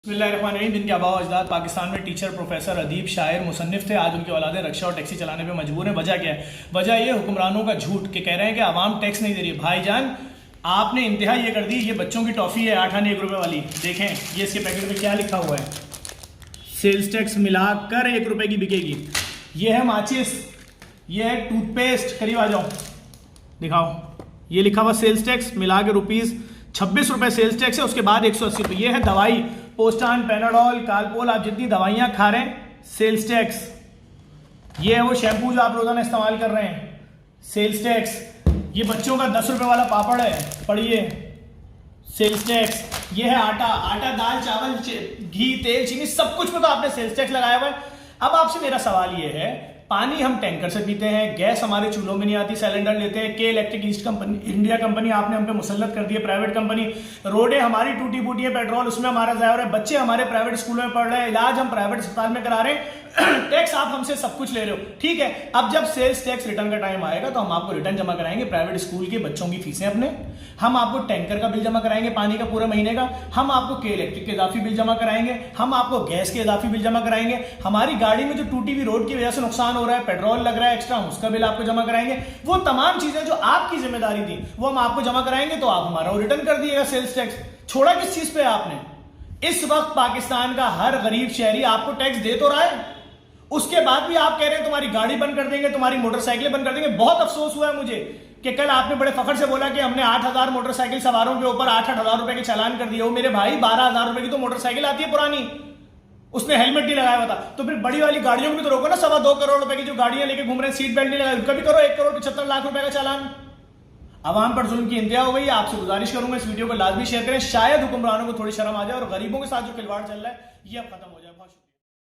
बिस्मिल्लाहिर्रहमानिर्रहीम। जिनके आबा अजदाद पाकिस्तान में टीचर, प्रोफेसर, अदीब, शायर, मुसन्निफ थे, आज उनकी औलादें रक्षा और टैक्सी चलाने पे मजबूर हैं। वजह क्या है? वजह ये हुक्मरानों का झूठ कि कह रहे हैं कि आवाम टैक्स नहीं दे रही। भाईजान, आपने इंतहा ये कर दी। ये बच्चों की टॉफ़ी है 8 आने 1 रुपये वाली। देखें ये इसके पैकेट में क्या लिखा हुआ है। सेल्स टैक्स मिलाकर 1 रुपये की बिकेगी। ये है माचिस, ये है टूथपेस्ट। करीब आ जाओ, दिखाओ। ये लिखा हुआ सेल्स टैक्स मिला के ₹26 रुपये सेल्स टैक्स है। उसके बाद 180 रुपये। ये है दवाई, पोस्टान, पैनाडोल, कालपोल, आप जितनी दवाइयां खा रहे हैं सेल्स टैक्स। ये है वो शैम्पू जो आप रोजाना इस्तेमाल कर रहे हैं, सेल्स टैक्स। ये बच्चों का 10 रुपये वाला पापड़ है, पढ़िए, सेल्स टैक्स। ये है आटा, दाल, चावल, घी, तेल, चीनी, सब कुछ में तो आपने सेल्स टैक्स लगाया हुआ है। अब आपसे मेरा सवाल ये है, पानी हम टैंकर से पीते हैं, गैस हमारे चूल्हों में नहीं आती, सिलेंडर लेते हैं। के electric east company, India company आपने हम पे मुसल्लत कर दी है, प्राइवेट कंपनी। रोडें हमारी टूटी फूटी है, पेट्रोल उसमें हमारा ज़ाया हो रहा है, बच्चे हमारे प्राइवेट स्कूलों में पढ़ रहे हैं, इलाज हम प्राइवेट अस्पताल में करा रहे हैं। टैक्स आप हमसे सब कुछ ले रहे हो, ठीक है। अब जब सेल्स टैक्स रिटर्न का टाइम आएगा तो हम आपको रिटर्न जमा कराएंगे प्राइवेट स्कूल के बच्चों की फीसें अपने, हम आपको टैंकर का बिल जमा कराएंगे पानी का पूरे महीने का, हम आपको के इलेक्ट्रिक के इजाफी बिल जमा कराएंगे, हम आपको गैस के इजाफी बिल जमा कराएंगे, हमारी गाड़ी में जो टूटी हुई रोड की वजह से नुकसान हो रहा है, पेट्रोल लग रहा है एक्स्ट्रा, उसका बिल आपको जमा कराएंगे। वो तमाम चीजें जो आपकी जिम्मेदारी थी वो हम आपको जमा कराएंगे, तो आप हमारा वो रिटर्न कर दिएगा। सेल्स टैक्स छोड़ा किस चीज पे आपने? इस वक्त पाकिस्तान का हर गरीब शहरी आपको टैक्स दे तो रहा है, उसके बाद भी आप कह रहे हैं तुम्हारी गाड़ी बंद कर देंगे, तुम्हारी मोटरसाइकिलें बंद कर देंगे। बहुत अफसोस हुआ है मुझे कि कल आपने बड़े फखर से बोला कि हमने 8,000 मोटरसाइकिल सवारों के ऊपर 8,000 रुपए के चालान कर दिए। वो मेरे भाई 12,000 रुपए की तो मोटरसाइकिल आती है पुरानी, उसने हेलमेट नहीं लगाया हुआ था। तो फिर बड़ी वाली गाड़ियों को भी तो रोको ना। 2.25 करोड़ रुपए की जो गाड़ियां लेके घूम रहे हैं, सीट बेल्ट नहीं लगाई, उनका भी करो 1,75,00,000 रुपए का चालान। आवाम पर जुल्म की इंतहा हो गई। आपसे गुजारिश करूंगा इस वीडियो को लाजमी शेयर करें, शायद हुक्मरानों को थोड़ी शर्म आ जाए और गरीबों के साथ जो खिलवाड़ चल रहा है ये अब खत्म हो जाए। बहुत शुक्रिया।